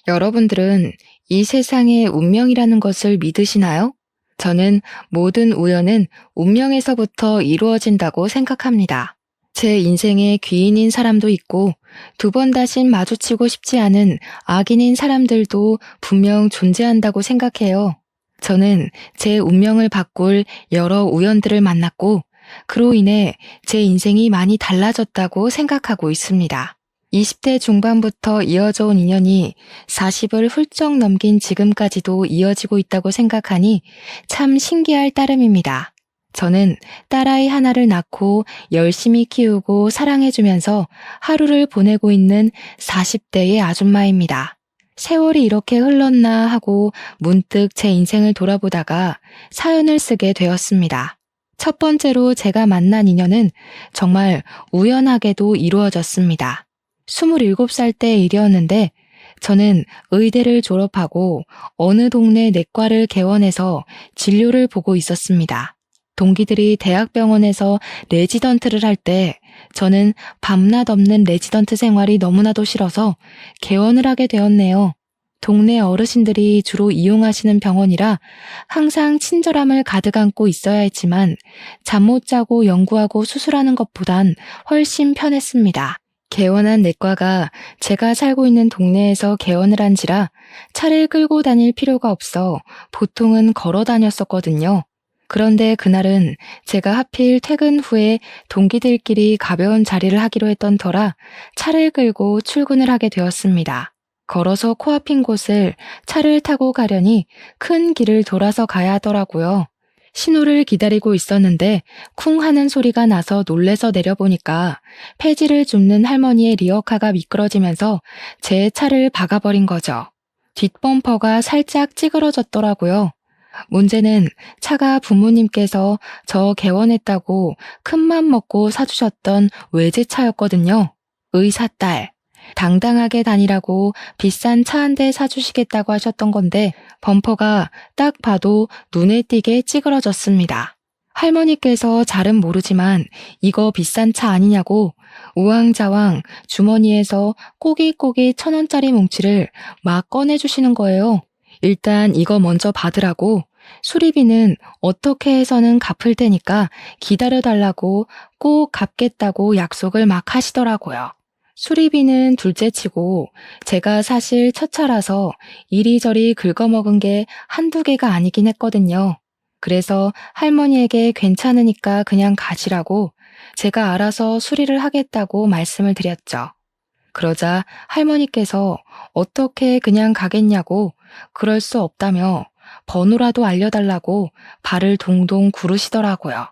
여러분들은 이 세상에 운명이라는 것을 믿으시나요? 저는 모든 우연은 운명에서부터 이루어진다고 생각합니다. 제 인생에 귀인인 사람도 있고 두 번 다신 마주치고 싶지 않은 악인인 사람들도 분명 존재한다고 생각해요. 저는 제 운명을 바꿀 여러 우연들을 만났고 그로 인해 제 인생이 많이 달라졌다고 생각하고 있습니다. 20대 중반부터 이어져 온 인연이 40을 훌쩍 넘긴 지금까지도 이어지고 있다고 생각하니 참 신기할 따름입니다. 저는 딸아이 하나를 낳고 열심히 키우고 사랑해주면서 하루를 보내고 있는 40대의 아줌마입니다. 세월이 이렇게 흘렀나 하고 문득 제 인생을 돌아보다가 사연을 쓰게 되었습니다. 첫 번째로 제가 만난 인연은 정말 우연하게도 이루어졌습니다. 27살 때 일이었는데 저는 의대를 졸업하고 어느 동네 내과를 개원해서 진료를 보고 있었습니다. 동기들이 대학병원에서 레지던트를 할 때 저는 밤낮 없는 레지던트 생활이 너무나도 싫어서 개원을 하게 되었네요. 동네 어르신들이 주로 이용하시는 병원이라 항상 친절함을 가득 안고 있어야 했지만 잠 못 자고 연구하고 수술하는 것보단 훨씬 편했습니다. 개원한 내과가 제가 살고 있는 동네에서 개원을 한지라 차를 끌고 다닐 필요가 없어 보통은 걸어 다녔었거든요. 그런데 그날은 제가 하필 퇴근 후에 동기들끼리 가벼운 자리를 하기로 했던 터라 차를 끌고 출근을 하게 되었습니다. 걸어서 코앞인 곳을 차를 타고 가려니 큰 길을 돌아서 가야 하더라고요. 신호를 기다리고 있었는데 쿵 하는 소리가 나서 놀래서 내려보니까 폐지를 줍는 할머니의 리어카가 미끄러지면서 제 차를 박아버린 거죠. 뒷범퍼가 살짝 찌그러졌더라고요. 문제는 차가 부모님께서 저 개원했다고 큰맘 먹고 사주셨던 외제차였거든요. 의사딸. 당당하게 다니라고 비싼 차 한 대 사주시겠다고 하셨던 건데 범퍼가 딱 봐도 눈에 띄게 찌그러졌습니다. 할머니께서 잘은 모르지만 이거 비싼 차 아니냐고 우왕좌왕 주머니에서 꼬깃꼬깃 1,000원짜리 뭉치를 막 꺼내주시는 거예요. 일단 이거 먼저 받으라고 수리비는 어떻게 해서는 갚을 테니까 기다려달라고 꼭 갚겠다고 약속을 막 하시더라고요. 수리비는 둘째치고 제가 사실 첫 차라서 이리저리 긁어먹은 게 한두 개가 아니긴 했거든요. 그래서 할머니에게 괜찮으니까 그냥 가시라고 제가 알아서 수리를 하겠다고 말씀을 드렸죠. 그러자 할머니께서 어떻게 그냥 가겠냐고 그럴 수 없다며 번호라도 알려달라고 발을 동동 구르시더라고요.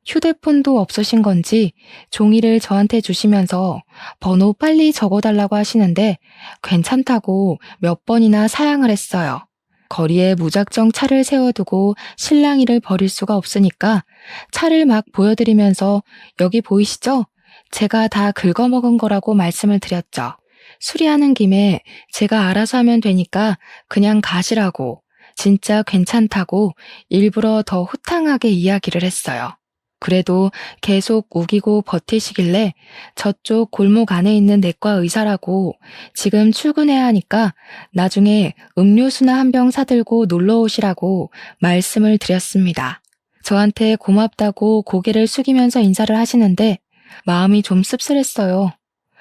휴대폰도 없으신 건지 종이를 저한테 주시면서 번호 빨리 적어달라고 하시는데 괜찮다고 몇 번이나 사양을 했어요. 거리에 무작정 차를 세워두고 실랑이를 벌일 수가 없으니까 차를 막 보여드리면서 여기 보이시죠? 제가 다 긁어먹은 거라고 말씀을 드렸죠. 수리하는 김에 제가 알아서 하면 되니까 그냥 가시라고 진짜 괜찮다고 일부러 더 호탕하게 이야기를 했어요. 그래도 계속 우기고 버티시길래 저쪽 골목 안에 있는 내과 의사라고 지금 출근해야 하니까 나중에 음료수나 한 병 사들고 놀러 오시라고 말씀을 드렸습니다. 저한테 고맙다고 고개를 숙이면서 인사를 하시는데 마음이 좀 씁쓸했어요.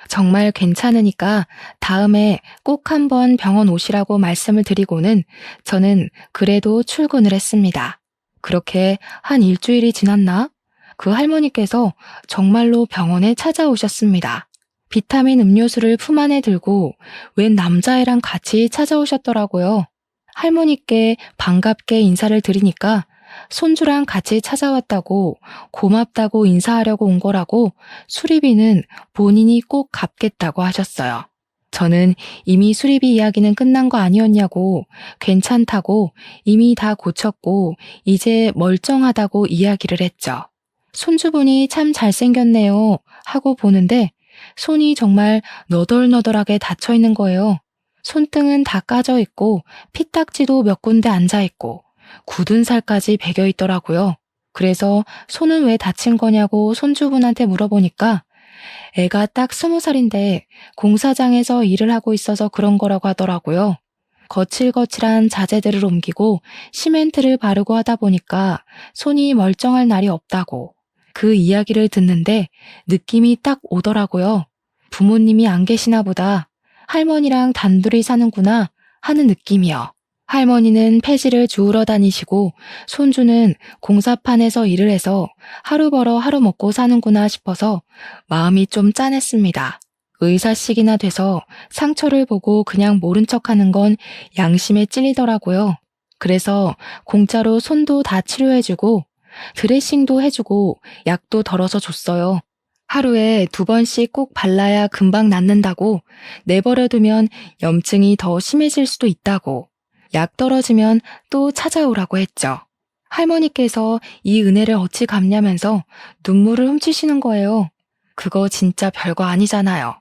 정말 괜찮으니까 다음에 꼭 한번 병원 오시라고 말씀을 드리고는 저는 그래도 출근을 했습니다. 그렇게 한 일주일이 지났나? 그 할머니께서 정말로 병원에 찾아오셨습니다. 비타민 음료수를 품 안에 들고 웬 남자애랑 같이 찾아오셨더라고요. 할머니께 반갑게 인사를 드리니까 손주랑 같이 찾아왔다고 고맙다고 인사하려고 온 거라고 수리비는 본인이 꼭 갚겠다고 하셨어요. 저는 이미 수리비 이야기는 끝난 거 아니었냐고 괜찮다고 이미 다 고쳤고 이제 멀쩡하다고 이야기를 했죠. 손주분이 참 잘생겼네요 하고 보는데 손이 정말 너덜너덜하게 닫혀 있는 거예요. 손등은 다 까져 있고 피딱지도 몇 군데 앉아 있고 굳은 살까지 배겨 있더라고요. 그래서 손은 왜 다친 거냐고 손주분한테 물어보니까 애가 딱 20살인데 공사장에서 일을 하고 있어서 그런 거라고 하더라고요. 거칠거칠한 자재들을 옮기고 시멘트를 바르고 하다 보니까 손이 멀쩡할 날이 없다고. 그 이야기를 듣는데 느낌이 딱 오더라고요. 부모님이 안 계시나 보다. 할머니랑 단둘이 사는구나 하는 느낌이요. 할머니는 폐지를 주우러 다니시고 손주는 공사판에서 일을 해서 하루 벌어 하루 먹고 사는구나 싶어서 마음이 좀 짠했습니다. 의사식이나 돼서 상처를 보고 그냥 모른 척하는 건 양심에 찔리더라고요. 그래서 공짜로 손도 다 치료해주고 드레싱도 해주고 약도 덜어서 줬어요. 하루에 2번씩 꼭 발라야 금방 낫는다고, 내버려두면 염증이 더 심해질 수도 있다고, 약 떨어지면 또 찾아오라고 했죠. 할머니께서 이 은혜를 어찌 갚냐면서 눈물을 훔치시는 거예요. 그거 진짜 별거 아니잖아요.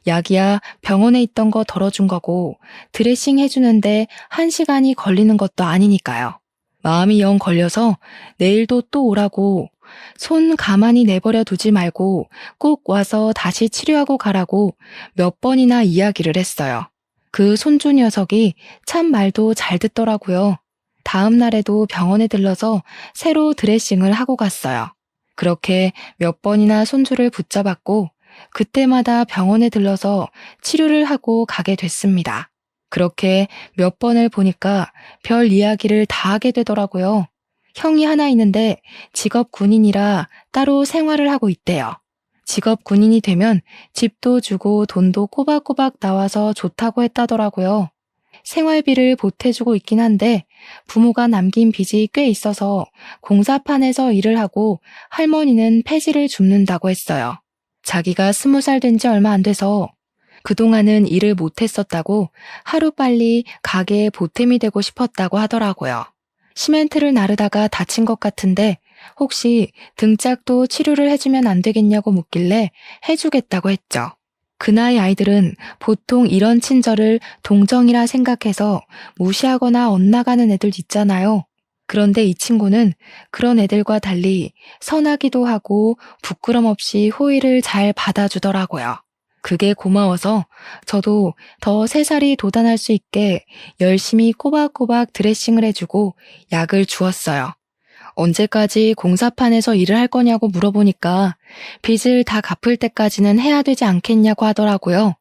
약이야 병원에 있던 거 덜어준 거고 드레싱 해주는데 1시간이 걸리는 것도 아니니까요. 마음이 영 걸려서 내일도 또 오라고, 손 가만히 내버려 두지 말고 꼭 와서 다시 치료하고 가라고 몇 번이나 이야기를 했어요. 그 손주 녀석이 참 말도 잘 듣더라고요. 다음 날에도 병원에 들러서 새로 드레싱을 하고 갔어요. 그렇게 몇 번이나 손주를 붙잡았고 그때마다 병원에 들러서 치료를 하고 가게 됐습니다. 그렇게 몇 번을 보니까 별 이야기를 다 하게 되더라고요. 형이 하나 있는데 직업 군인이라 따로 생활을 하고 있대요. 직업 군인이 되면 집도 주고 돈도 꼬박꼬박 나와서 좋다고 했다더라고요. 생활비를 보태주고 있긴 한데 부모가 남긴 빚이 꽤 있어서 공사판에서 일을 하고 할머니는 폐지를 줍는다고 했어요. 자기가 20살 된 지 얼마 안 돼서 그동안은 일을 못했었다고 하루빨리 가게에 보탬이 되고 싶었다고 하더라고요. 시멘트를 나르다가 다친 것 같은데 혹시 등짝도 치료를 해주면 안 되겠냐고 묻길래 해주겠다고 했죠. 그 나이 아이들은 보통 이런 친절을 동정이라 생각해서 무시하거나 엇나가는 애들 있잖아요. 그런데 이 친구는 그런 애들과 달리 선하기도 하고 부끄럼 없이 호의를 잘 받아주더라고요. 그게 고마워서 저도 더 3살이 돋아날 수 있게 열심히 꼬박꼬박 드레싱을 해주고 약을 주었어요. 언제까지 공사판에서 일을 할 거냐고 물어보니까 빚을 다 갚을 때까지는 해야 되지 않겠냐고 하더라고요.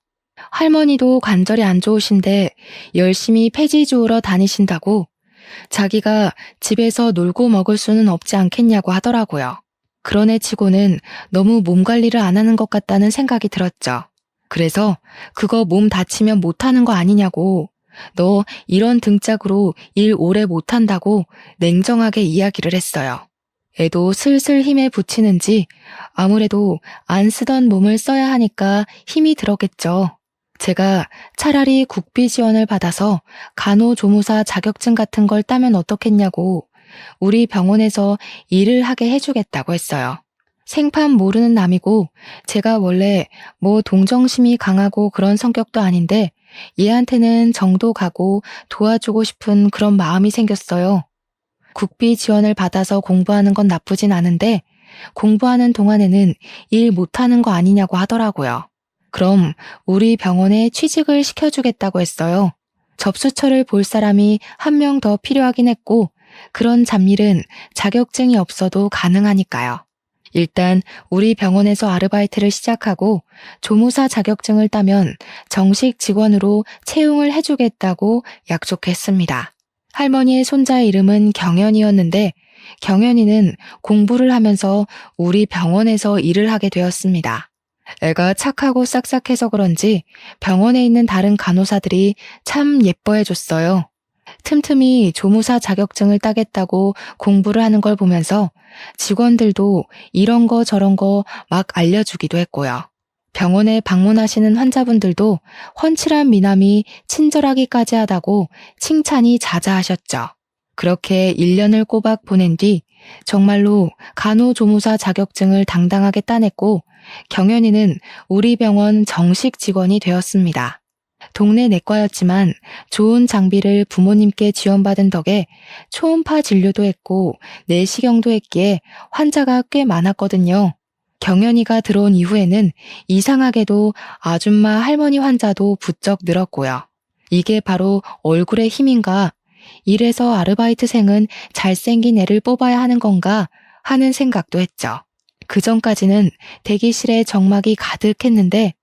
할머니도 관절이 안 좋으신데 열심히 폐지 주우러 다니신다고, 자기가 집에서 놀고 먹을 수는 없지 않겠냐고 하더라고요. 그런 애 치고는 너무 몸 관리를 안 하는 것 같다는 생각이 들었죠. 그래서 그거 몸 다치면 못하는 거 아니냐고, 너 이런 등짝으로 일 오래 못한다고 냉정하게 이야기를 했어요. 애도 슬슬 힘에 부치는지 아무래도 안 쓰던 몸을 써야 하니까 힘이 들었겠죠. 제가 차라리 국비 지원을 받아서 간호조무사 자격증 같은 걸 따면 어떻겠냐고 우리 병원에서 일을 하게 해주겠다고 했어요. 생판 모르는 남이고 제가 원래 뭐 동정심이 강하고 그런 성격도 아닌데 얘한테는 정도 가고 도와주고 싶은 그런 마음이 생겼어요. 국비 지원을 받아서 공부하는 건 나쁘진 않은데 공부하는 동안에는 일 못하는 거 아니냐고 하더라고요. 그럼 우리 병원에 취직을 시켜주겠다고 했어요. 접수처를 볼 사람이 1명 더 필요하긴 했고 그런 잡일은 자격증이 없어도 가능하니까요. 일단 우리 병원에서 아르바이트를 시작하고 조무사 자격증을 따면 정식 직원으로 채용을 해주겠다고 약속했습니다. 할머니의 손자의 이름은 경연이었는데 경연이는 공부를 하면서 우리 병원에서 일을 하게 되었습니다. 애가 착하고 싹싹해서 그런지 병원에 있는 다른 간호사들이 참 예뻐해줬어요. 틈틈이 조무사 자격증을 따겠다고 공부를 하는 걸 보면서 직원들도 이런 거 저런 거 막 알려주기도 했고요. 병원에 방문하시는 환자분들도 훤칠한 미남이 친절하기까지 하다고 칭찬이 자자하셨죠. 그렇게 1년을 꼬박 보낸 뒤 정말로 간호조무사 자격증을 당당하게 따냈고 경연이는 우리 병원 정식 직원이 되었습니다. 동네 내과였지만 좋은 장비를 부모님께 지원받은 덕에 초음파 진료도 했고 내시경도 했기에 환자가 꽤 많았거든요. 경연이가 들어온 이후에는 이상하게도 아줌마 할머니 환자도 부쩍 늘었고요. 이게 바로 얼굴의 힘인가? 이래서 아르바이트생은 잘생긴 애를 뽑아야 하는 건가? 하는 생각도 했죠. 그 전까지는 대기실에 적막이 가득했는데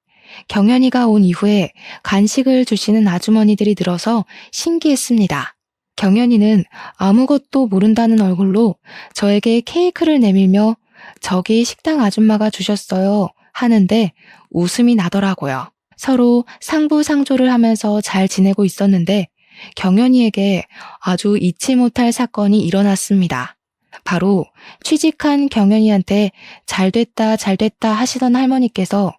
경연이가 온 이후에 간식을 주시는 아주머니들이 늘어서 신기했습니다. 경연이는 아무것도 모른다는 얼굴로 저에게 케이크를 내밀며 저기 식당 아줌마가 주셨어요 하는데 웃음이 나더라고요. 서로 상부상조를 하면서 잘 지내고 있었는데 경연이에게 아주 잊지 못할 사건이 일어났습니다. 바로 취직한 경연이한테 잘됐다 잘됐다 하시던 할머니께서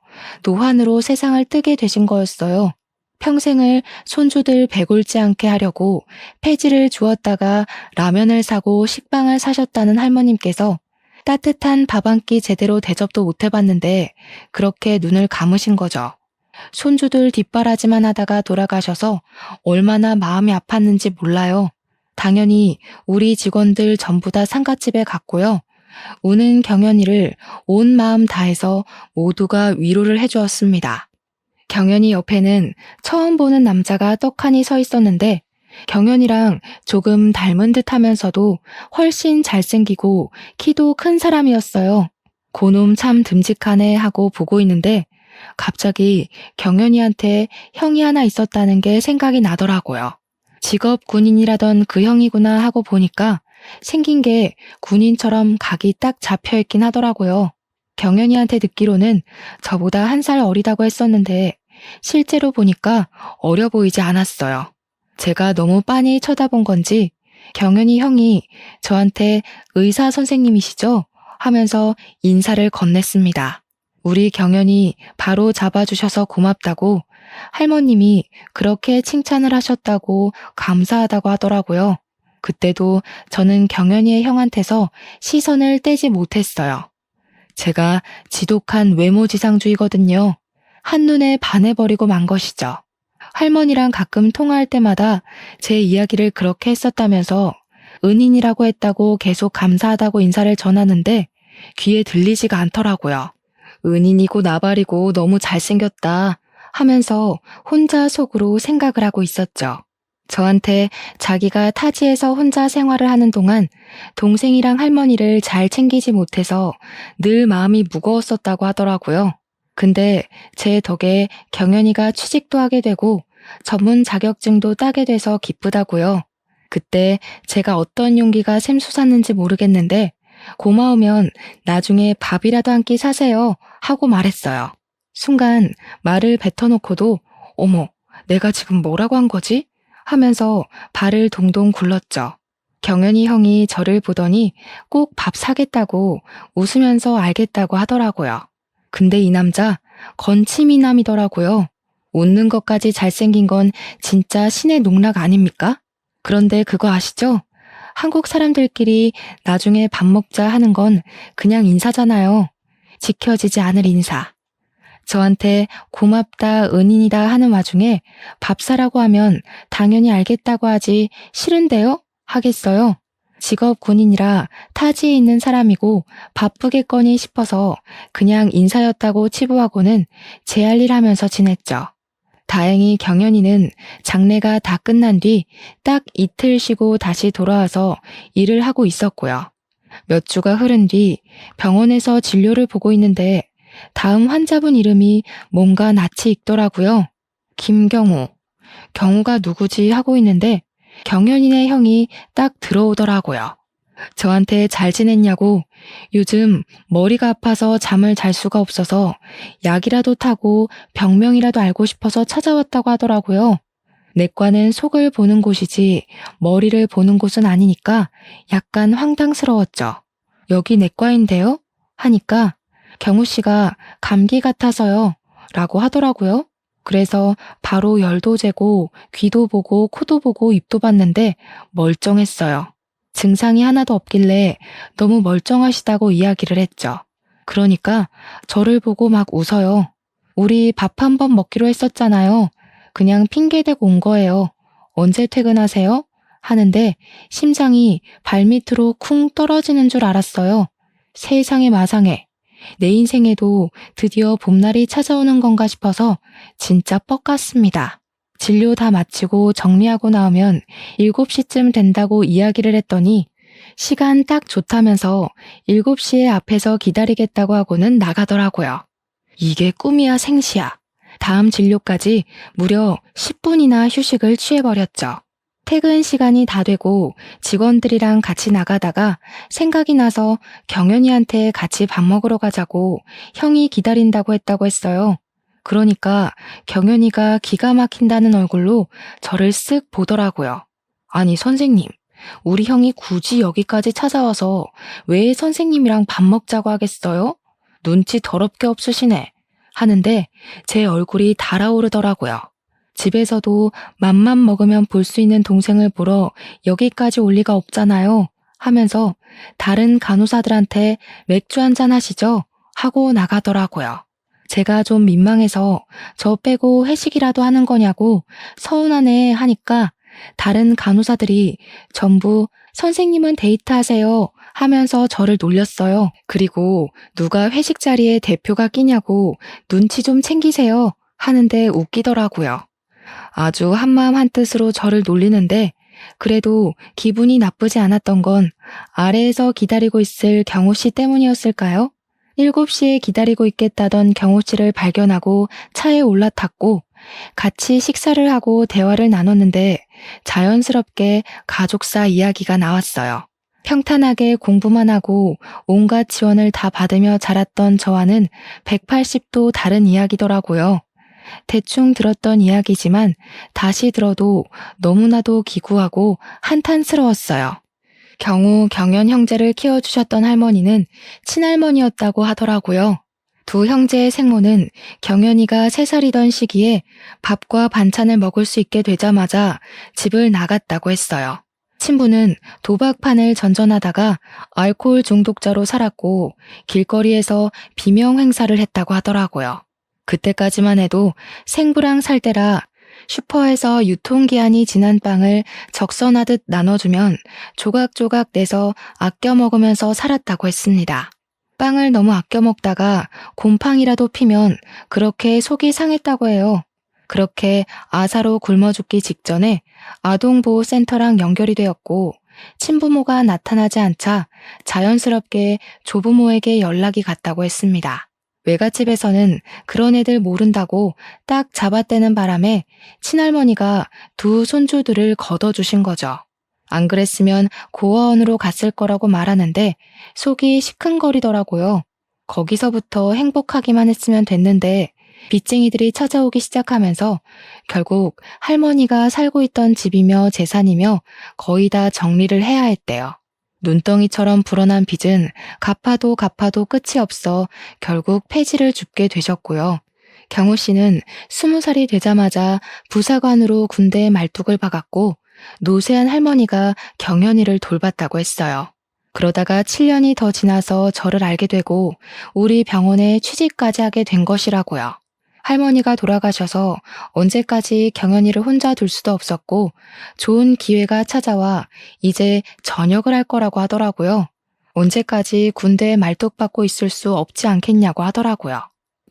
노환으로 세상을 뜨게 되신 거였어요. 평생을 손주들 배골지 않게 하려고 폐지를 주었다가 라면을 사고 식빵을 사셨다는 할머님께서 따뜻한 밥 한 끼 제대로 대접도 못 해봤는데 그렇게 눈을 감으신 거죠. 손주들 뒷바라지만 하다가 돌아가셔서 얼마나 마음이 아팠는지 몰라요. 당연히 우리 직원들 전부 다 상갓집에 갔고요. 우는 경연이를 온 마음 다해서 모두가 위로를 해주었습니다. 경연이 옆에는 처음 보는 남자가 떡하니 서 있었는데 경연이랑 조금 닮은 듯 하면서도 훨씬 잘생기고 키도 큰 사람이었어요. 고놈 참 듬직하네 하고 보고 있는데 갑자기 경연이한테 형이 하나 있었다는 게 생각이 나더라고요. 직업 군인이라던 그 형이구나 하고 보니까 생긴 게 군인처럼 각이 딱 잡혀있긴 하더라고요. 경연이한테 듣기로는 저보다 1살 어리다고 했었는데 실제로 보니까 어려 보이지 않았어요. 제가 너무 빤히 쳐다본 건지 경연이 형이 저한테 의사 선생님이시죠? 하면서 인사를 건넸습니다. 우리 경연이 바로 잡아주셔서 고맙다고 할머님이 그렇게 칭찬을 하셨다고 감사하다고 하더라고요. 그때도 저는 경연이의 형한테서 시선을 떼지 못했어요. 제가 지독한 외모지상주의거든요. 한눈에 반해버리고 만 것이죠. 할머니랑 가끔 통화할 때마다 제 이야기를 그렇게 했었다면서 은인이라고 했다고 계속 감사하다고 인사를 전하는데 귀에 들리지가 않더라고요. 은인이고 나발이고 너무 잘생겼다 하면서 혼자 속으로 생각을 하고 있었죠. 저한테 자기가 타지에서 혼자 생활을 하는 동안 동생이랑 할머니를 잘 챙기지 못해서 늘 마음이 무거웠었다고 하더라고요. 근데 제 덕에 경연이가 취직도 하게 되고 전문 자격증도 따게 돼서 기쁘다고요. 그때 제가 어떤 용기가 샘솟았는지 모르겠는데 고마우면 나중에 밥이라도 한 끼 사세요 하고 말했어요. 순간 말을 뱉어놓고도 어머, 내가 지금 뭐라고 한 거지? 하면서 발을 동동 굴렀죠. 경연이 형이 저를 보더니 꼭 밥 사겠다고 웃으면서 알겠다고 하더라고요. 근데 이 남자 건치미남이더라고요. 웃는 것까지 잘생긴 건 진짜 신의 농락 아닙니까? 그런데 그거 아시죠? 한국 사람들끼리 나중에 밥 먹자 하는 건 그냥 인사잖아요. 지켜지지 않을 인사. 저한테 고맙다, 은인이다 하는 와중에 밥 사라고 하면 당연히 알겠다고 하지 싫은데요? 하겠어요? 직업 군인이라 타지에 있는 사람이고 바쁘겠거니 싶어서 그냥 인사였다고 치부하고는 제 할 일 하면서 지냈죠. 다행히 경연이는 장례가 다 끝난 뒤 딱 이틀 쉬고 다시 돌아와서 일을 하고 있었고요. 몇 주가 흐른 뒤 병원에서 진료를 보고 있는데 다음 환자분 이름이 뭔가 낯이 익더라고요. 김경우. 경우가 누구지 하고 있는데 경연이네 형이 딱 들어오더라고요. 저한테 잘 지냈냐고 요즘 머리가 아파서 잠을 잘 수가 없어서 약이라도 타고 병명이라도 알고 싶어서 찾아왔다고 하더라고요. 내과는 속을 보는 곳이지 머리를 보는 곳은 아니니까 약간 황당스러웠죠. 여기 내과인데요? 하니까 경우 씨가 감기 같아서요 라고 하더라고요. 그래서 바로 열도 재고 귀도 보고 코도 보고 입도 봤는데 멀쩡했어요. 증상이 하나도 없길래 너무 멀쩡하시다고 이야기를 했죠. 그러니까 저를 보고 막 웃어요. 우리 밥 한 번 먹기로 했었잖아요. 그냥 핑계대고 온 거예요. 언제 퇴근하세요? 하는데 심장이 발밑으로 쿵 떨어지는 줄 알았어요. 세상에 마상에. 내 인생에도 드디어 봄날이 찾아오는 건가 싶어서 진짜 뻑 같습니다. 진료 다 마치고 정리하고 나오면 7시쯤 된다고 이야기를 했더니 시간 딱 좋다면서 7시에 앞에서 기다리겠다고 하고는 나가더라고요. 이게 꿈이야 생시야. 다음 진료까지 무려 10분이나 휴식을 취해버렸죠. 퇴근 시간이 다 되고 직원들이랑 같이 나가다가 생각이 나서 경연이한테 같이 밥 먹으러 가자고 형이 기다린다고 했다고 했어요. 그러니까 경연이가 기가 막힌다는 얼굴로 저를 쓱 보더라고요. 아니 선생님, 우리 형이 굳이 여기까지 찾아와서 왜 선생님이랑 밥 먹자고 하겠어요? 눈치 더럽게 없으시네. 하는데 제 얼굴이 달아오르더라고요. 집에서도 맘만 먹으면 볼 수 있는 동생을 보러 여기까지 올 리가 없잖아요. 하면서 다른 간호사들한테 맥주 한잔 하시죠? 하고 나가더라고요. 제가 좀 민망해서 저 빼고 회식이라도 하는 거냐고 서운하네 하니까 다른 간호사들이 전부 선생님은 데이트하세요 하면서 저를 놀렸어요. 그리고 누가 회식 자리에 대표가 끼냐고 눈치 좀 챙기세요 하는데 웃기더라고요. 아주 한마음 한뜻으로 저를 놀리는데 그래도 기분이 나쁘지 않았던 건 아래에서 기다리고 있을 경호 씨 때문이었을까요? 7시에 기다리고 있겠다던 경호 씨를 발견하고 차에 올라탔고 같이 식사를 하고 대화를 나눴는데 자연스럽게 가족사 이야기가 나왔어요. 평탄하게 공부만 하고 온갖 지원을 다 받으며 자랐던 저와는 180도 다른 이야기더라고요. 대충 들었던 이야기지만 다시 들어도 너무나도 기구하고 한탄스러웠어요. 경우 경연 형제를 키워주셨던 할머니는 친할머니였다고 하더라고요. 두 형제의 생모는 경연이가 3살이던 시기에 밥과 반찬을 먹을 수 있게 되자마자 집을 나갔다고 했어요. 친부는 도박판을 전전하다가 알코올 중독자로 살았고 길거리에서 비명 행사를 했다고 하더라고요. 그때까지만 해도 생부랑 살 때라 슈퍼에서 유통기한이 지난 빵을 적선하듯 나눠주면 조각조각 내서 아껴 먹으면서 살았다고 했습니다. 빵을 너무 아껴 먹다가 곰팡이라도 피면 그렇게 속이 상했다고 해요. 그렇게 아사로 굶어 죽기 직전에 아동보호센터랑 연결이 되었고 친부모가 나타나지 않자 자연스럽게 조부모에게 연락이 갔다고 했습니다. 외갓집에서는 그런 애들 모른다고 딱 잡아떼는 바람에 친할머니가 두 손주들을 걷어주신 거죠. 안 그랬으면 고아원으로 갔을 거라고 말하는데 속이 시큰거리더라고요. 거기서부터 행복하기만 했으면 됐는데 빚쟁이들이 찾아오기 시작하면서 결국 할머니가 살고 있던 집이며 재산이며 거의 다 정리를 해야 했대요. 눈덩이처럼 불어난 빚은 갚아도 끝이 없어 결국 폐지를 줍게 되셨고요. 경호 씨는 20살이 되자마자 부사관으로 군대에 말뚝을 박았고 노쇠한 할머니가 경연이를 돌봤다고 했어요. 그러다가 7년이 더 지나서 저를 알게 되고 우리 병원에 취직까지 하게 된 것이라고요. 할머니가 돌아가셔서 언제까지 경연이를 혼자 둘 수도 없었고 좋은 기회가 찾아와 이제 전역을 할 거라고 하더라고요. 언제까지 군대에 말뚝박고 있을 수 없지 않겠냐고 하더라고요.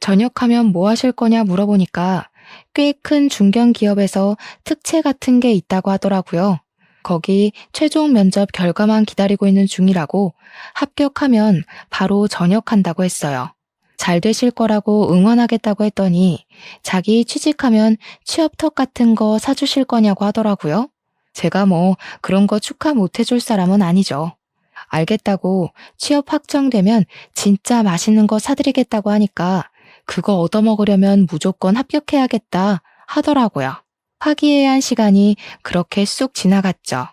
전역하면 뭐 하실 거냐 물어보니까 꽤 큰 중견기업에서 특채 같은 게 있다고 하더라고요. 거기 최종 면접 결과만 기다리고 있는 중이라고 합격하면 바로 전역한다고 했어요. 잘 되실 거라고 응원하겠다고 했더니 자기 취직하면 취업턱 같은 거 사주실 거냐고 하더라고요. 제가 뭐 그런 거 축하 못 해줄 사람은 아니죠. 알겠다고 취업 확정되면 진짜 맛있는 거 사드리겠다고 하니까 그거 얻어먹으려면 무조건 합격해야겠다 하더라고요. 화기애애한 시간이 그렇게 쑥 지나갔죠.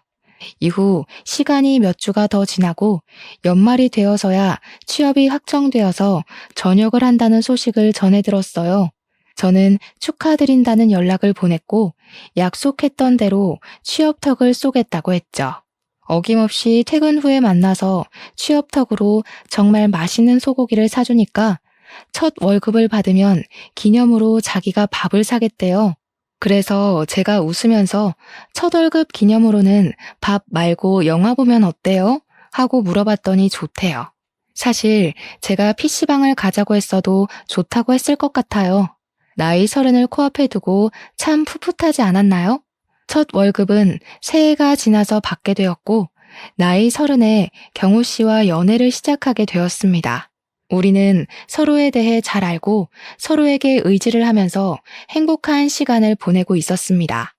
이후 시간이 몇 주가 더 지나고 연말이 되어서야 취업이 확정되어서 전역을 한다는 소식을 전해 들었어요. 저는 축하드린다는 연락을 보냈고 약속했던 대로 취업턱을 쏘겠다고 했죠. 어김없이 퇴근 후에 만나서 취업턱으로 정말 맛있는 소고기를 사주니까 첫 월급을 받으면 기념으로 자기가 밥을 사겠대요. 그래서 제가 웃으면서 첫 월급 기념으로는 밥 말고 영화 보면 어때요? 하고 물어봤더니 좋대요. 사실 제가 PC방을 가자고 했어도 좋다고 했을 것 같아요. 나이 30을 코앞에 두고 참 풋풋하지 않았나요? 첫 월급은 새해가 지나서 받게 되었고, 나이 30에 경호 씨와 연애를 시작하게 되었습니다. 우리는 서로에 대해 잘 알고 서로에게 의지를 하면서 행복한 시간을 보내고 있었습니다.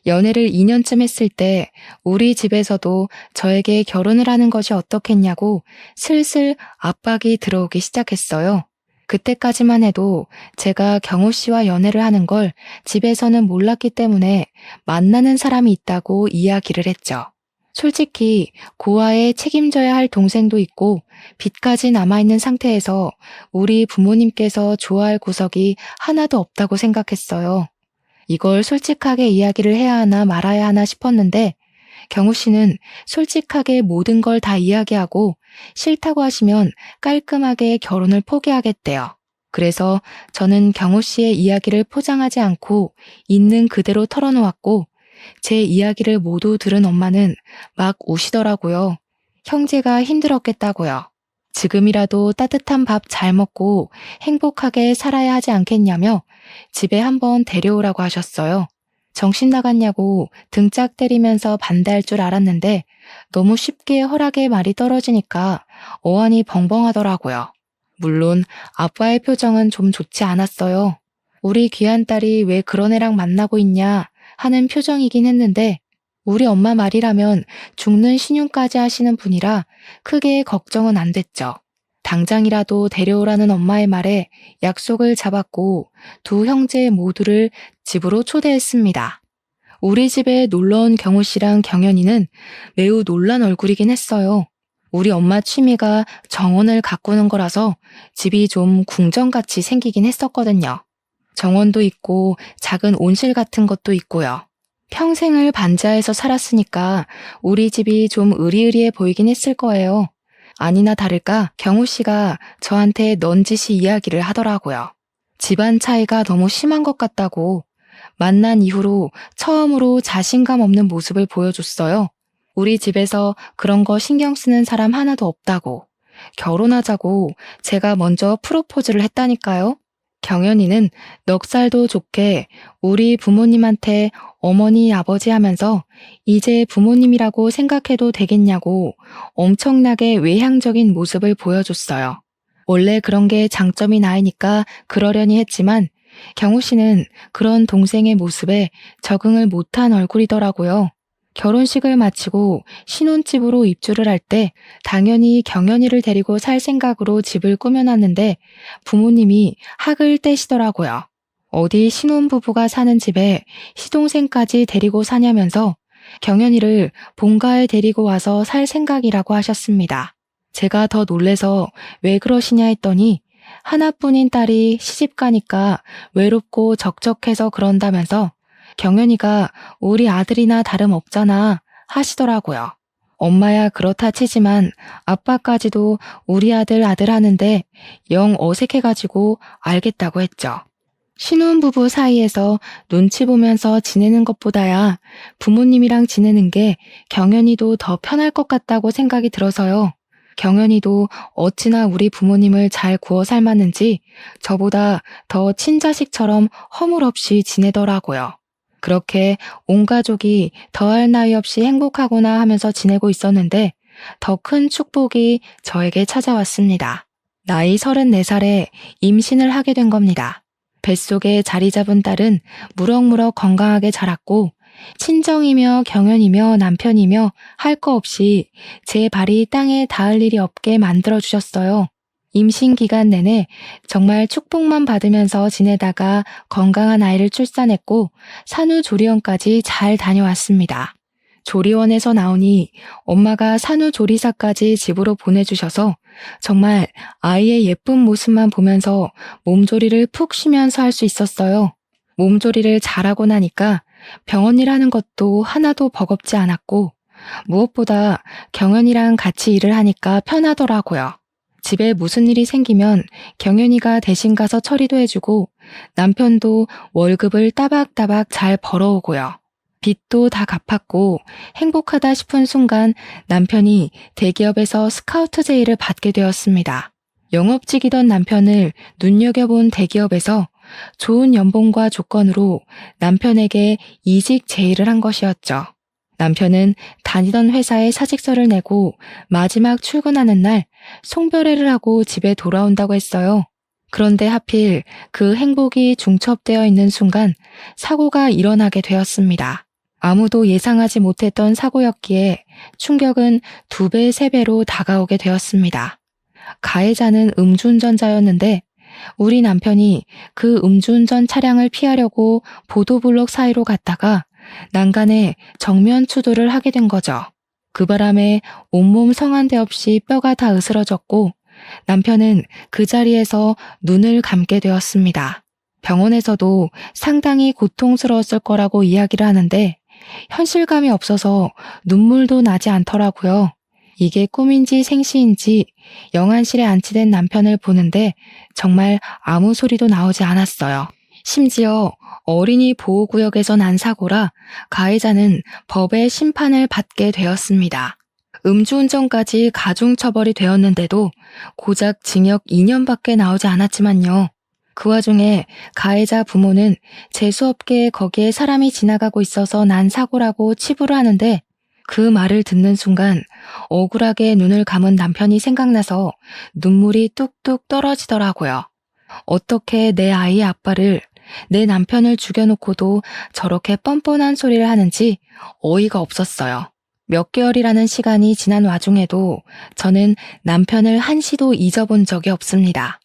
연애를 2년쯤 했을 때 우리 집에서도 저에게 결혼을 하는 것이 어떻겠냐고 슬슬 압박이 들어오기 시작했어요. 그때까지만 해도 제가 경호 씨와 연애를 하는 걸 집에서는 몰랐기 때문에 만나는 사람이 있다고 이야기를 했죠. 솔직히 고아에 책임져야 할 동생도 있고 빚까지 남아있는 상태에서 우리 부모님께서 좋아할 구석이 하나도 없다고 생각했어요. 이걸 솔직하게 이야기를 해야 하나 말아야 하나 싶었는데 경우 씨는 솔직하게 모든 걸 다 이야기하고 싫다고 하시면 깔끔하게 결혼을 포기하겠대요. 그래서 저는 경우 씨의 이야기를 포장하지 않고 있는 그대로 털어놓았고 제 이야기를 모두 들은 엄마는 막 우시더라고요. 형제가 힘들었겠다고요. 지금이라도 따뜻한 밥 잘 먹고 행복하게 살아야 하지 않겠냐며 집에 한번 데려오라고 하셨어요. 정신 나갔냐고 등짝 때리면서 반대할 줄 알았는데 너무 쉽게 허락의 말이 떨어지니까 어안이 벙벙하더라고요. 물론 아빠의 표정은 좀 좋지 않았어요. 우리 귀한 딸이 왜 그런 애랑 만나고 있냐 하는 표정이긴 했는데 우리 엄마 말이라면 죽는 신용까지 하시는 분이라 크게 걱정은 안 됐죠. 당장이라도 데려오라는 엄마의 말에 약속을 잡았고 두 형제 모두를 집으로 초대했습니다. 우리 집에 놀러온 경호 씨랑 경연이는 매우 놀란 얼굴이긴 했어요. 우리 엄마 취미가 정원을 가꾸는 거라서 집이 좀 궁전같이 생기긴 했었거든요. 정원도 있고 작은 온실 같은 것도 있고요. 평생을 반지하에서 살았으니까 우리 집이 좀 으리으리해 보이긴 했을 거예요. 아니나 다를까 경호 씨가 저한테 넌지시 이야기를 하더라고요. 집안 차이가 너무 심한 것 같다고. 만난 이후로 처음으로 자신감 없는 모습을 보여줬어요. 우리 집에서 그런 거 신경 쓰는 사람 하나도 없다고. 결혼하자고 제가 먼저 프로포즈를 했다니까요. 경연이는 넉살도 좋게 우리 부모님한테 어머니 아버지 하면서 이제 부모님이라고 생각해도 되겠냐고 엄청나게 외향적인 모습을 보여줬어요. 원래 그런 게 장점이 나이니까 그러려니 했지만 경우 씨는 그런 동생의 모습에 적응을 못한 얼굴이더라고요. 결혼식을 마치고 신혼집으로 입주를 할 때 당연히 경연이를 데리고 살 생각으로 집을 꾸며놨는데 부모님이 학을 떼시더라고요. 어디 신혼부부가 사는 집에 시동생까지 데리고 사냐면서 경연이를 본가에 데리고 와서 살 생각이라고 하셨습니다. 제가 더 놀래서 왜 그러시냐 했더니 하나뿐인 딸이 시집 가니까 외롭고 적적해서 그런다면서 경연이가 우리 아들이나 다름없잖아 하시더라고요. 엄마야 그렇다 치지만 아빠까지도 우리 아들 하는데 영 어색해가지고 알겠다고 했죠. 신혼부부 사이에서 눈치 보면서 지내는 것보다야 부모님이랑 지내는 게 경연이도 더 편할 것 같다고 생각이 들어서요. 경연이도 어찌나 우리 부모님을 잘 구워 삶았는지 저보다 더 친자식처럼 허물없이 지내더라고요. 그렇게 온 가족이 더할 나위 없이 행복하구나 하면서 지내고 있었는데 더 큰 축복이 저에게 찾아왔습니다. 나이 34살에 임신을 하게 된 겁니다. 뱃속에 자리 잡은 딸은 무럭무럭 건강하게 자랐고 친정이며 경연이며 남편이며 할 거 없이 제 발이 땅에 닿을 일이 없게 만들어주셨어요. 임신 기간 내내 정말 축복만 받으면서 지내다가 건강한 아이를 출산했고 산후조리원까지 잘 다녀왔습니다. 조리원에서 나오니 엄마가 산후조리사까지 집으로 보내주셔서 정말 아이의 예쁜 모습만 보면서 몸조리를 푹 쉬면서 할 수 있었어요. 몸조리를 잘하고 나니까 병원 일하는 것도 하나도 버겁지 않았고 무엇보다 경연이랑 같이 일을 하니까 편하더라고요. 집에 무슨 일이 생기면 경연이가 대신 가서 처리도 해주고 남편도 월급을 따박따박 잘 벌어오고요. 빚도 다 갚았고 행복하다 싶은 순간 남편이 대기업에서 스카우트 제의를 받게 되었습니다. 영업직이던 남편을 눈여겨본 대기업에서 좋은 연봉과 조건으로 남편에게 이직 제의를 한 것이었죠. 남편은 다니던 회사에 사직서를 내고 마지막 출근하는 날 송별회를 하고 집에 돌아온다고 했어요. 그런데 하필 그 행복이 중첩되어 있는 순간 사고가 일어나게 되었습니다. 아무도 예상하지 못했던 사고였기에 충격은 2배, 3배로 다가오게 되었습니다. 가해자는 음주운전자였는데 우리 남편이 그 음주운전 차량을 피하려고 보도블록 사이로 갔다가 난간에 정면 추돌을 하게 된 거죠. 그 바람에 온몸 성한 데 없이 뼈가 다 으스러졌고 남편은 그 자리에서 눈을 감게 되었습니다. 병원에서도 상당히 고통스러웠을 거라고 이야기를 하는데 현실감이 없어서 눈물도 나지 않더라고요. 이게 꿈인지 생시인지 영안실에 안치된 남편을 보는데 정말 아무 소리도 나오지 않았어요. 심지어 어린이 보호구역에서 난 사고라 가해자는 법의 심판을 받게 되었습니다. 음주운전까지 가중처벌이 되었는데도 고작 징역 2년밖에 나오지 않았지만요. 그 와중에 가해자 부모는 재수없게 거기에 사람이 지나가고 있어서 난 사고라고 치부를 하는데 그 말을 듣는 순간 억울하게 눈을 감은 남편이 생각나서 눈물이 뚝뚝 떨어지더라고요. 어떻게 내 아이의 아빠를, 내 남편을 죽여놓고도 저렇게 뻔뻔한 소리를 하는지 어이가 없었어요. 몇 개월이라는 시간이 지난 와중에도 저는 남편을 한시도 잊어본 적이 없습니다.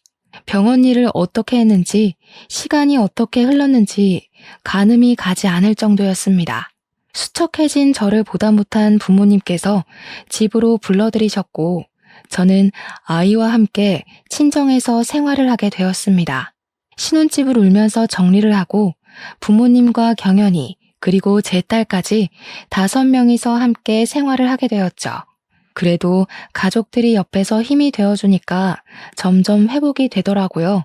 병원 일을 어떻게 했는지, 시간이 어떻게 흘렀는지 가늠이 가지 않을 정도였습니다. 수척해진 저를 보다 못한 부모님께서 집으로 불러들이셨고 저는 아이와 함께 친정에서 생활을 하게 되었습니다. 신혼집을 울면서 정리를 하고 부모님과 경연이 그리고 제 딸까지 5명이서 함께 생활을 하게 되었죠. 그래도 가족들이 옆에서 힘이 되어주니까 점점 회복이 되더라고요.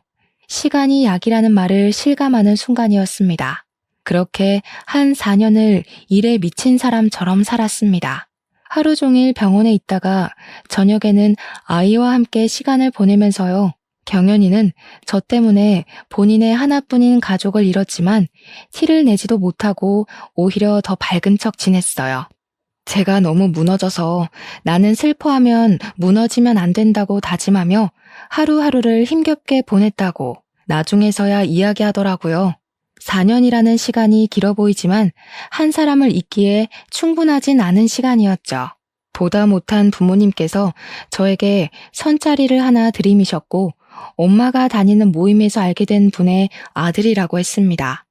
시간이 약이라는 말을 실감하는 순간이었습니다. 그렇게 한 4년을 일에 미친 사람처럼 살았습니다. 하루 종일 병원에 있다가 저녁에는 아이와 함께 시간을 보내면서요. 경연이는 저 때문에 본인의 하나뿐인 가족을 잃었지만 티를 내지도 못하고 오히려 더 밝은 척 지냈어요. 제가 너무 무너져서 나는 슬퍼하면 무너지면 안 된다고 다짐하며 하루하루를 힘겹게 보냈다고 나중에서야 이야기하더라고요. 4년이라는 시간이 길어 보이지만 한 사람을 잊기에 충분하진 않은 시간이었죠. 보다 못한 부모님께서 저에게 선자리를 하나 들이미셨고 엄마가 다니는 모임에서 알게 된 분의 아들이라고 했습니다.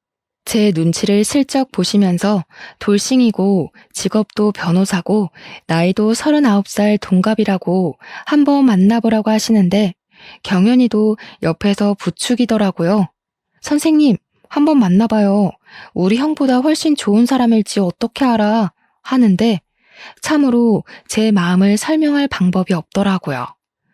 제 눈치를 슬쩍 보시면서 돌싱이고 직업도 변호사고 나이도 39살 동갑이라고 한번 만나보라고 하시는데 경연이도 옆에서 부추기더라고요. 선생님, 한번 만나봐요. 우리 형보다 훨씬 좋은 사람일지 어떻게 알아? 하는데 참으로 제 마음을 설명할 방법이 없더라고요.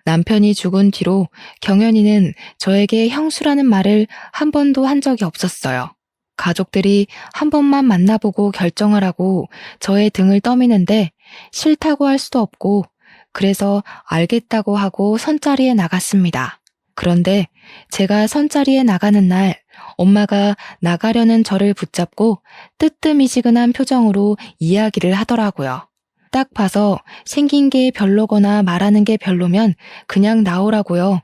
남편이 죽은 뒤로 경연이는 저에게 형수라는 말을 한 번도 한 적이 없었어요. 가족들이 한 번만 만나보고 결정하라고 저의 등을 떠미는데 싫다고 할 수도 없고 그래서 알겠다고 하고 선자리에 나갔습니다. 그런데 제가 선자리에 나가는 날 엄마가 나가려는 저를 붙잡고 뜨뜻미지근한 표정으로 이야기를 하더라고요. 딱 봐서 생긴 게 별로거나 말하는 게 별로면 그냥 나오라고요.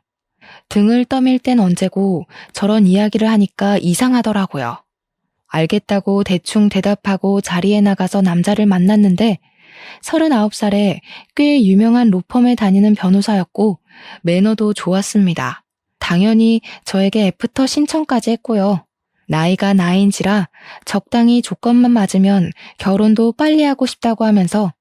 등을 떠밀 땐 언제고 저런 이야기를 하니까 이상하더라고요. 알겠다고 대충 대답하고 자리에 나가서 남자를 만났는데 39살에 꽤 유명한 로펌에 다니는 변호사였고 매너도 좋았습니다. 당연히 저에게 애프터 신청까지 했고요. 나이가 나이인지라 적당히 조건만 맞으면 결혼도 빨리 하고 싶다고 하면서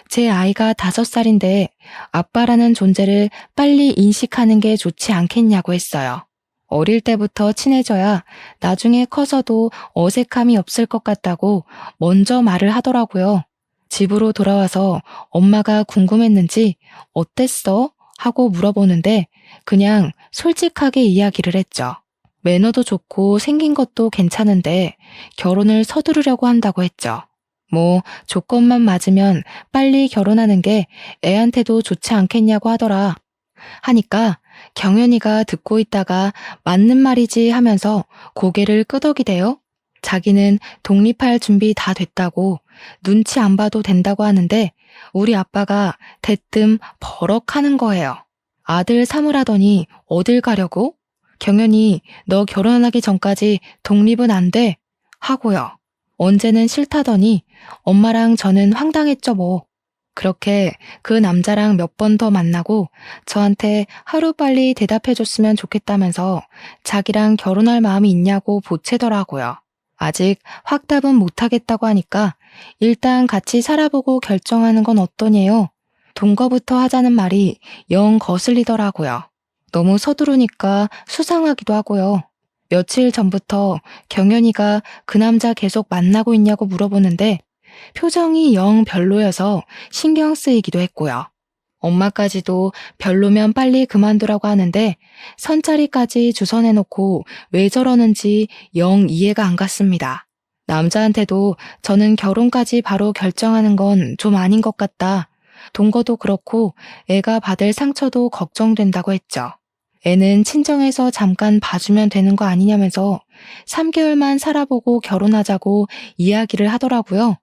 제 아이가 5살인데 아빠라는 존재를 빨리 인식하는 게 좋지 않겠냐고 했어요. 어릴 때부터 친해져야 나중에 커서도 어색함이 없을 것 같다고 먼저 말을 하더라고요. 집으로 돌아와서 엄마가 궁금했는지 어땠어? 하고 물어보는데 그냥 솔직하게 이야기를 했죠. 매너도 좋고 생긴 것도 괜찮은데 결혼을 서두르려고 한다고 했죠. 뭐 조건만 맞으면 빨리 결혼하는 게 애한테도 좋지 않겠냐고 하더라. 하니까 경연이가 듣고 있다가 맞는 말이지 하면서 고개를 끄덕이대요. 자기는 독립할 준비 다 됐다고 눈치 안 봐도 된다고 하는데 우리 아빠가 대뜸 버럭하는 거예요. 아들 삼으라더니 어딜 가려고? 경연이 너 결혼하기 전까지 독립은 안 돼? 하고요. 언제는 싫다더니 엄마랑 저는 황당했죠 뭐. 그렇게 그 남자랑 몇 번 더 만나고 저한테 하루빨리 대답해줬으면 좋겠다면서 자기랑 결혼할 마음이 있냐고 보채더라고요. 아직 확답은 못하겠다고 하니까 일단 같이 살아보고 결정하는 건 어떠냐요? 동거부터 하자는 말이 영 거슬리더라고요. 너무 서두르니까 수상하기도 하고요. 며칠 전부터 경연이가 그 남자 계속 만나고 있냐고 물어보는데 표정이 영 별로여서 신경 쓰이기도 했고요. 엄마까지도 별로면 빨리 그만두라고 하는데 선자리까지 주선해놓고 왜 저러는지 영 이해가 안 갔습니다. 남자한테도 저는 결혼까지 바로 결정하는 건 좀 아닌 것 같다. 동거도 그렇고 애가 받을 상처도 걱정된다고 했죠. 애는 친정에서 잠깐 봐주면 되는 거 아니냐면서 3개월만 살아보고 결혼하자고 이야기를 하더라고요.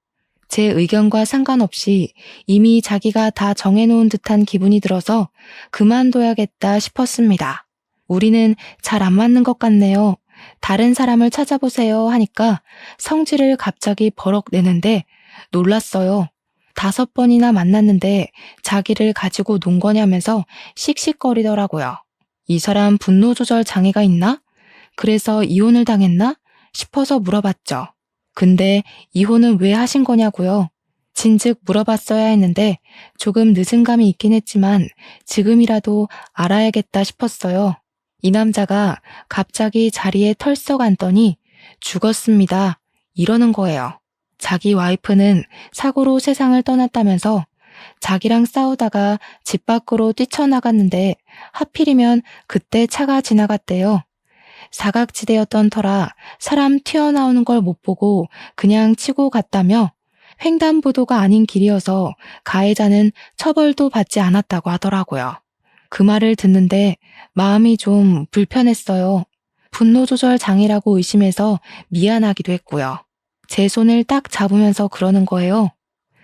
제 의견과 상관없이 이미 자기가 다 정해놓은 듯한 기분이 들어서 그만둬야겠다 싶었습니다. 우리는 잘 안 맞는 것 같네요. 다른 사람을 찾아보세요 하니까 성질을 갑자기 버럭 내는데 놀랐어요. 5번이나 만났는데 자기를 가지고 논 거냐면서 씩씩거리더라고요. 이 사람 분노 조절 장애가 있나? 그래서 이혼을 당했나? 싶어서 물어봤죠. 근데 이혼은 왜 하신 거냐고요? 진즉 물어봤어야 했는데 조금 늦은 감이 있긴 했지만 지금이라도 알아야겠다 싶었어요. 이 남자가 갑자기 자리에 털썩 앉더니 죽었습니다. 이러는 거예요. 자기 와이프는 사고로 세상을 떠났다면서 자기랑 싸우다가 집 밖으로 뛰쳐나갔는데 하필이면 그때 차가 지나갔대요. 사각지대였던 터라 사람 튀어나오는 걸 못 보고 그냥 치고 갔다며 횡단보도가 아닌 길이어서 가해자는 처벌도 받지 않았다고 하더라고요. 그 말을 듣는데 마음이 좀 불편했어요. 분노조절 장애라고 의심해서 미안하기도 했고요. 제 손을 딱 잡으면서 그러는 거예요.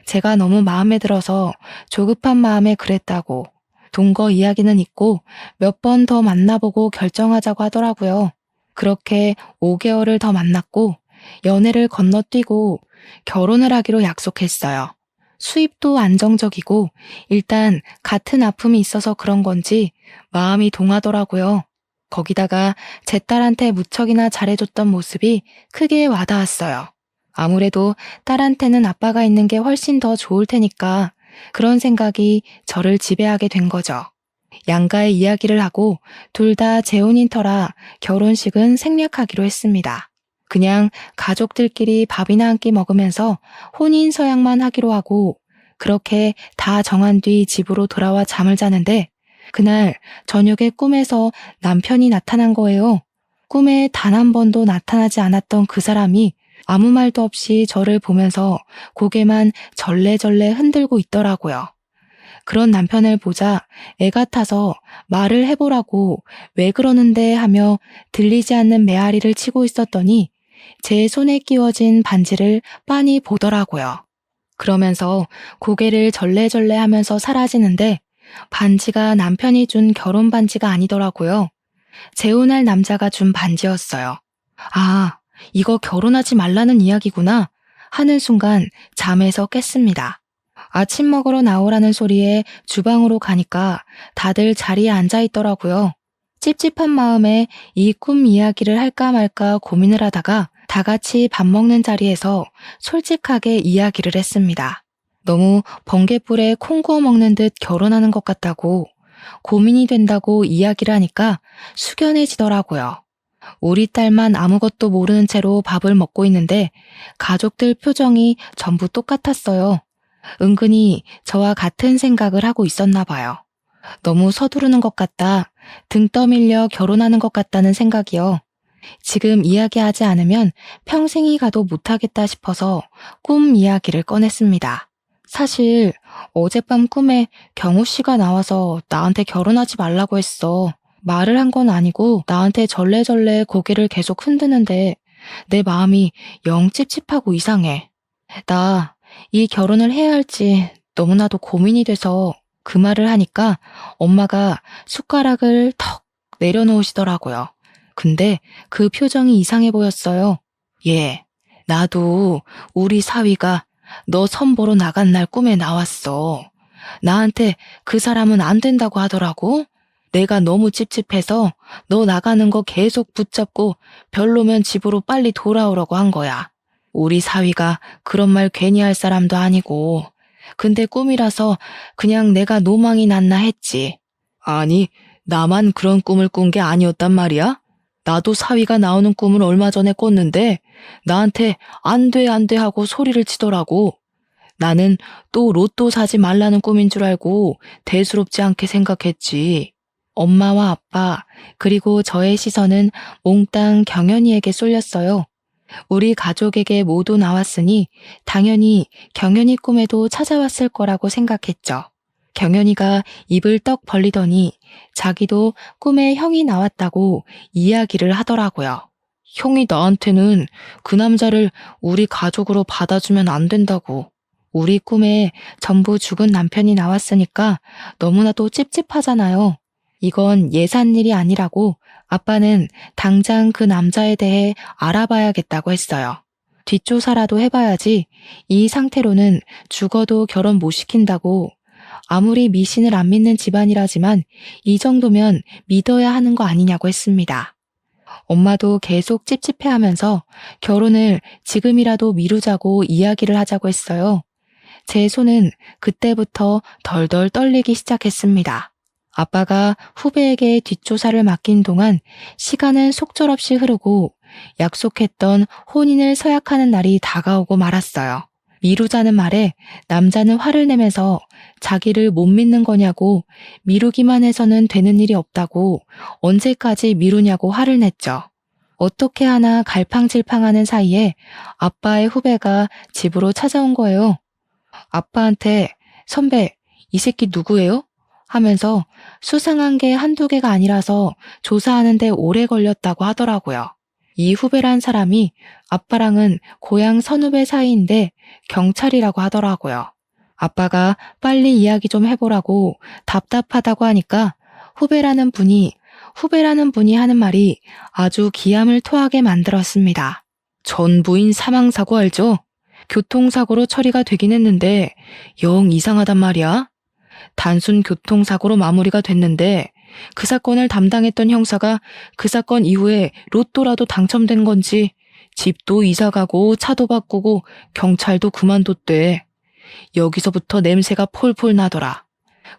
제가 너무 마음에 들어서 조급한 마음에 그랬다고. 동거 이야기는 있고 몇 번 더 만나보고 결정하자고 하더라고요. 그렇게 5개월을 더 만났고 연애를 건너뛰고 결혼을 하기로 약속했어요. 수입도 안정적이고 일단 같은 아픔이 있어서 그런 건지 마음이 동하더라고요. 거기다가 제 딸한테 무척이나 잘해줬던 모습이 크게 와닿았어요. 아무래도 딸한테는 아빠가 있는 게 훨씬 더 좋을 테니까 그런 생각이 저를 지배하게 된 거죠. 양가의 이야기를 하고 둘 다 재혼인 터라 결혼식은 생략하기로 했습니다. 그냥 가족들끼리 밥이나 한 끼 먹으면서 혼인 서약만 하기로 하고 그렇게 다 정한 뒤 집으로 돌아와 잠을 자는데 그날 저녁에 꿈에서 남편이 나타난 거예요. 꿈에 단 한 번도 나타나지 않았던 그 사람이 아무 말도 없이 저를 보면서 고개만 절레절레 흔들고 있더라고요. 그런 남편을 보자 애 같아서 말을 해보라고 왜 그러는데 하며 들리지 않는 메아리를 치고 있었더니 제 손에 끼워진 반지를 빤히 보더라고요. 그러면서 고개를 절레절레 하면서 사라지는데 반지가 남편이 준 결혼 반지가 아니더라고요. 재혼할 남자가 준 반지였어요. 아, 이거 결혼하지 말라는 이야기구나 하는 순간 잠에서 깼습니다. 아침 먹으러 나오라는 소리에 주방으로 가니까 다들 자리에 앉아 있더라고요. 찝찝한 마음에 이 꿈 이야기를 할까 말까 고민을 하다가 다 같이 밥 먹는 자리에서 솔직하게 이야기를 했습니다. 너무 번갯불에 콩 구워 먹는 듯 결혼하는 것 같다고 고민이 된다고 이야기를 하니까 숙연해지더라고요. 우리 딸만 아무것도 모르는 채로 밥을 먹고 있는데 가족들 표정이 전부 똑같았어요. 은근히 저와 같은 생각을 하고 있었나 봐요. 너무 서두르는 것 같다. 등 떠밀려 결혼하는 것 같다는 생각이요. 지금 이야기하지 않으면 평생이 가도 못하겠다 싶어서 꿈 이야기를 꺼냈습니다. 사실 어젯밤 꿈에 경우 씨가 나와서 나한테 결혼하지 말라고 했어. 말을 한 건 아니고 나한테 절레절레 고개를 계속 흔드는데 내 마음이 영 찝찝하고 이상해. 나 이 결혼을 해야 할지 너무나도 고민이 돼서 그 말을 하니까 엄마가 숟가락을 턱 내려놓으시더라고요. 근데 그 표정이 이상해 보였어요. 예, 나도 우리 사위가 너 선보러 나간 날 꿈에 나왔어. 나한테 그 사람은 안 된다고 하더라고. 내가 너무 찝찝해서 너 나가는 거 계속 붙잡고 별로면 집으로 빨리 돌아오라고 한 거야. 우리 사위가 그런 말 괜히 할 사람도 아니고. 근데 꿈이라서 그냥 내가 노망이 났나 했지. 아니, 나만 그런 꿈을 꾼 게 아니었단 말이야? 나도 사위가 나오는 꿈을 얼마 전에 꿨는데 나한테 안 돼, 안 돼 하고 소리를 치더라고. 나는 또 로또 사지 말라는 꿈인 줄 알고 대수롭지 않게 생각했지. 엄마와 아빠, 그리고 저의 시선은 몽땅 경연이에게 쏠렸어요. 우리 가족에게 모두 나왔으니 당연히 경연이 꿈에도 찾아왔을 거라고 생각했죠. 경연이가 입을 떡 벌리더니 자기도 꿈에 형이 나왔다고 이야기를 하더라고요. 형이 나한테는 그 남자를 우리 가족으로 받아주면 안 된다고. 우리 꿈에 전부 죽은 남편이 나왔으니까 너무나도 찝찝하잖아요. 이건 예산 일이 아니라고 아빠는 당장 그 남자에 대해 알아봐야겠다고 했어요. 뒷조사라도 해봐야지 이 상태로는 죽어도 결혼 못 시킨다고. 아무리 미신을 안 믿는 집안이라지만 이 정도면 믿어야 하는 거 아니냐고 했습니다. 엄마도 계속 찝찝해하면서 결혼을 지금이라도 미루자고 이야기를 하자고 했어요. 제 손은 그때부터 덜덜 떨리기 시작했습니다. 아빠가 후배에게 뒷조사를 맡긴 동안 시간은 속절없이 흐르고 약속했던 혼인을 서약하는 날이 다가오고 말았어요. 미루자는 말에 남자는 화를 내면서 자기를 못 믿는 거냐고, 미루기만 해서는 되는 일이 없다고, 언제까지 미루냐고 화를 냈죠. 어떻게 하나 갈팡질팡하는 사이에 아빠의 후배가 집으로 찾아온 거예요. 아빠한테 선배, 이 새끼 누구예요? 하면서 수상한 게 한두 개가 아니라서 조사하는데 오래 걸렸다고 하더라고요. 이 후배란 사람이 아빠랑은 고향 선후배 사이인데 경찰이라고 하더라고요. 아빠가 빨리 이야기 좀 해보라고 답답하다고 하니까 후배라는 분이 하는 말이 아주 기함을 토하게 만들었습니다. 전 부인 사망사고 알죠? 교통사고로 처리가 되긴 했는데 영 이상하단 말이야. 단순 교통사고로 마무리가 됐는데 그 사건을 담당했던 형사가 그 사건 이후에 로또라도 당첨된 건지 집도 이사가고 차도 바꾸고 경찰도 그만뒀대. 여기서부터 냄새가 폴폴 나더라.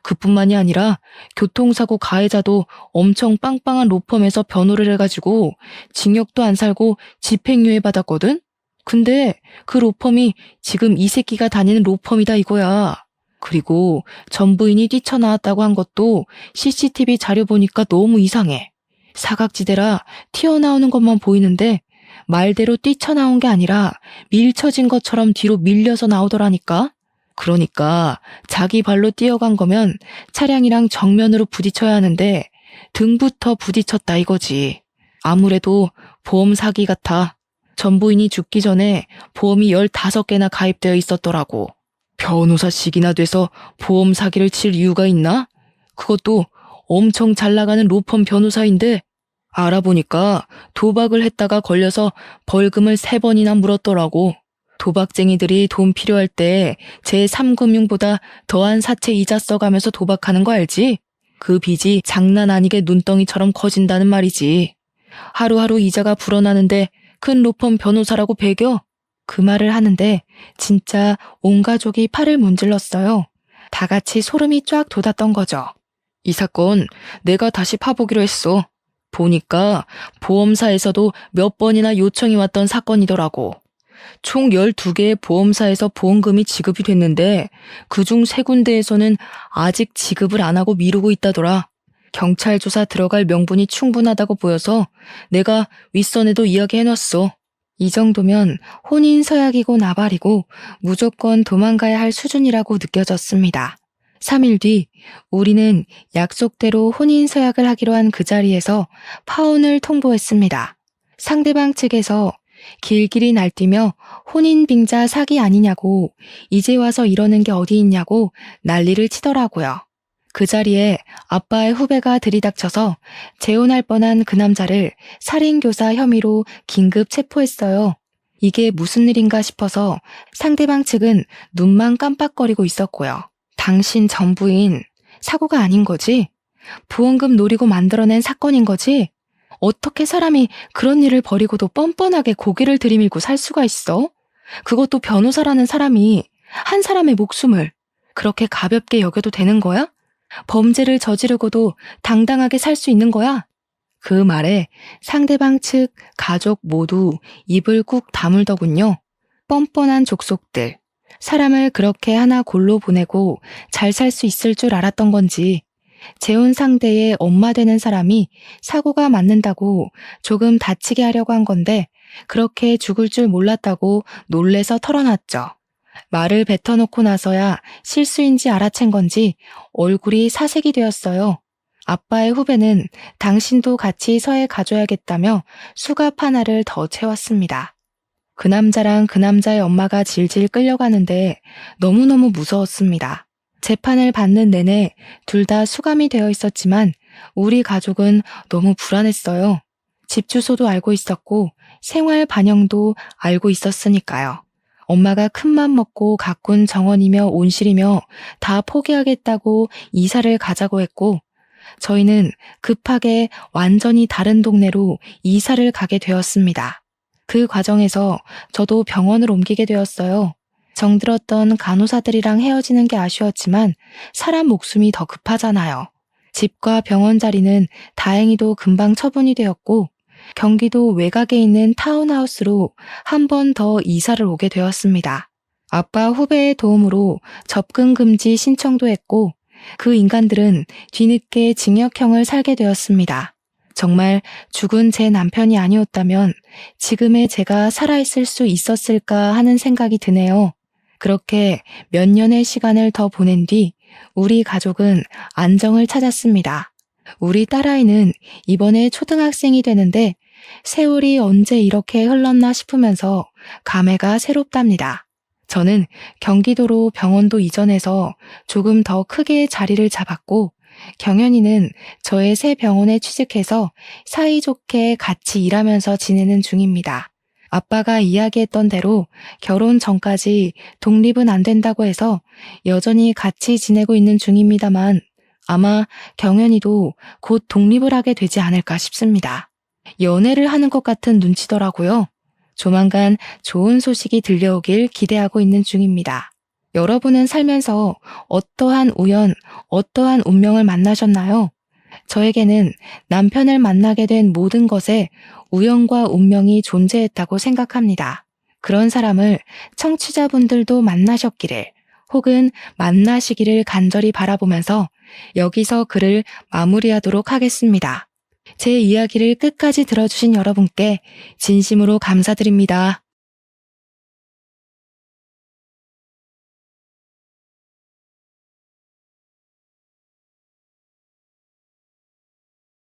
그뿐만이 아니라 교통사고 가해자도 엄청 빵빵한 로펌에서 변호를 해가지고 징역도 안 살고 집행유예 받았거든? 근데 그 로펌이 지금 이 새끼가 다니는 로펌이다 이거야. 그리고 전 부인이 뛰쳐나왔다고 한 것도 CCTV 자료 보니까 너무 이상해. 사각지대라 튀어나오는 것만 보이는데 말대로 뛰쳐나온 게 아니라 밀쳐진 것처럼 뒤로 밀려서 나오더라니까. 그러니까 자기 발로 뛰어간 거면 차량이랑 정면으로 부딪혀야 하는데 등부터 부딪혔다 이거지. 아무래도 보험 사기 같아. 전 부인이 죽기 전에 보험이 15개나 가입되어 있었더라고. 변호사식이나 돼서 보험 사기를 칠 이유가 있나? 그것도 엄청 잘 나가는 로펌 변호사인데 알아보니까 도박을 했다가 걸려서 벌금을 3번이나 물었더라고. 도박쟁이들이 돈 필요할 때 제3금융보다 더한 사채 이자 써가면서 도박하는 거 알지? 그 빚이 장난 아니게 눈덩이처럼 커진다는 말이지. 하루하루 이자가 불어나는데 큰 로펌 변호사라고 배겨? 그 말을 하는데 진짜 온 가족이 팔을 문질렀어요. 다 같이 소름이 쫙 돋았던 거죠. 이 사건 내가 다시 파보기로 했어. 보니까 보험사에서도 몇 번이나 요청이 왔던 사건이더라고. 총 12개의 보험사에서 보험금이 지급이 됐는데 그중 3군데에서는 아직 지급을 안 하고 미루고 있다더라. 경찰 조사 들어갈 명분이 충분하다고 보여서 내가 윗선에도 이야기해놨어. 이 정도면 혼인 서약이고 나발이고 무조건 도망가야 할 수준이라고 느껴졌습니다. 3일 뒤 우리는 약속대로 혼인 서약을 하기로 한 그 자리에서 파혼을 통보했습니다. 상대방 측에서 길길이 날뛰며 혼인 빙자 사기 아니냐고 이제 와서 이러는 게 어디 있냐고 난리를 치더라고요. 그 자리에 아빠의 후배가 들이닥쳐서 재혼할 뻔한 그 남자를 살인교사 혐의로 긴급 체포했어요. 이게 무슨 일인가 싶어서 상대방 측은 눈만 깜빡거리고 있었고요. 당신 전 부인 사고가 아닌 거지? 부원금 노리고 만들어낸 사건인 거지? 어떻게 사람이 그런 일을 벌이고도 뻔뻔하게 고개를 들이밀고 살 수가 있어? 그것도 변호사라는 사람이 한 사람의 목숨을 그렇게 가볍게 여겨도 되는 거야? 범죄를 저지르고도 당당하게 살 수 있는 거야? 그 말에 상대방 측 가족 모두 입을 꾹 다물더군요. 뻔뻔한 족속들. 사람을 그렇게 하나 골로 보내고 잘 살 수 있을 줄 알았던 건지 재혼 상대의 엄마 되는 사람이 사고가 맞는다고 조금 다치게 하려고 한 건데 그렇게 죽을 줄 몰랐다고 놀래서 털어놨죠. 말을 뱉어놓고 나서야 실수인지 알아챈 건지 얼굴이 사색이 되었어요. 아빠의 후배는 당신도 같이 서해 가줘야겠다며 수갑 하나를 더 채웠습니다. 그 남자랑 그 남자의 엄마가 질질 끌려가는데 너무너무 무서웠습니다. 재판을 받는 내내 둘 다 수감이 되어 있었지만 우리 가족은 너무 불안했어요. 집 주소도 알고 있었고 생활 반영도 알고 있었으니까요. 엄마가 큰맘 먹고 가꾼 정원이며 온실이며 다 포기하겠다고 이사를 가자고 했고 저희는 급하게 완전히 다른 동네로 이사를 가게 되었습니다. 그 과정에서 저도 병원을 옮기게 되었어요. 정들었던 간호사들이랑 헤어지는 게 아쉬웠지만 사람 목숨이 더 급하잖아요. 집과 병원 자리는 다행히도 금방 처분이 되었고 경기도 외곽에 있는 타운하우스로 한 번 더 이사를 오게 되었습니다. 아빠 후배의 도움으로 접근 금지 신청도 했고 그 인간들은 뒤늦게 징역형을 살게 되었습니다. 정말 죽은 제 남편이 아니었다면 지금의 제가 살아있을 수 있었을까 하는 생각이 드네요. 그렇게 몇 년의 시간을 더 보낸 뒤 우리 가족은 안정을 찾았습니다. 우리 딸아이는 이번에 초등학생이 되는데 세월이 언제 이렇게 흘렀나 싶으면서 감회가 새롭답니다. 저는 경기도로 병원도 이전해서 조금 더 크게 자리를 잡았고 경연이는 저의 새 병원에 취직해서 사이좋게 같이 일하면서 지내는 중입니다. 아빠가 이야기했던 대로 결혼 전까지 독립은 안 된다고 해서 여전히 같이 지내고 있는 중입니다만 아마 경연이도 곧 독립을 하게 되지 않을까 싶습니다. 연애를 하는 것 같은 눈치더라고요. 조만간 좋은 소식이 들려오길 기대하고 있는 중입니다. 여러분은 살면서 어떠한 우연, 어떠한 운명을 만나셨나요? 저에게는 남편을 만나게 된 모든 것에 우연과 운명이 존재했다고 생각합니다. 그런 사람을 청취자분들도 만나셨기를 혹은 만나시기를 간절히 바라보면서 여기서 글을 마무리하도록 하겠습니다. 제 이야기를 끝까지 들어주신 여러분께 진심으로 감사드립니다.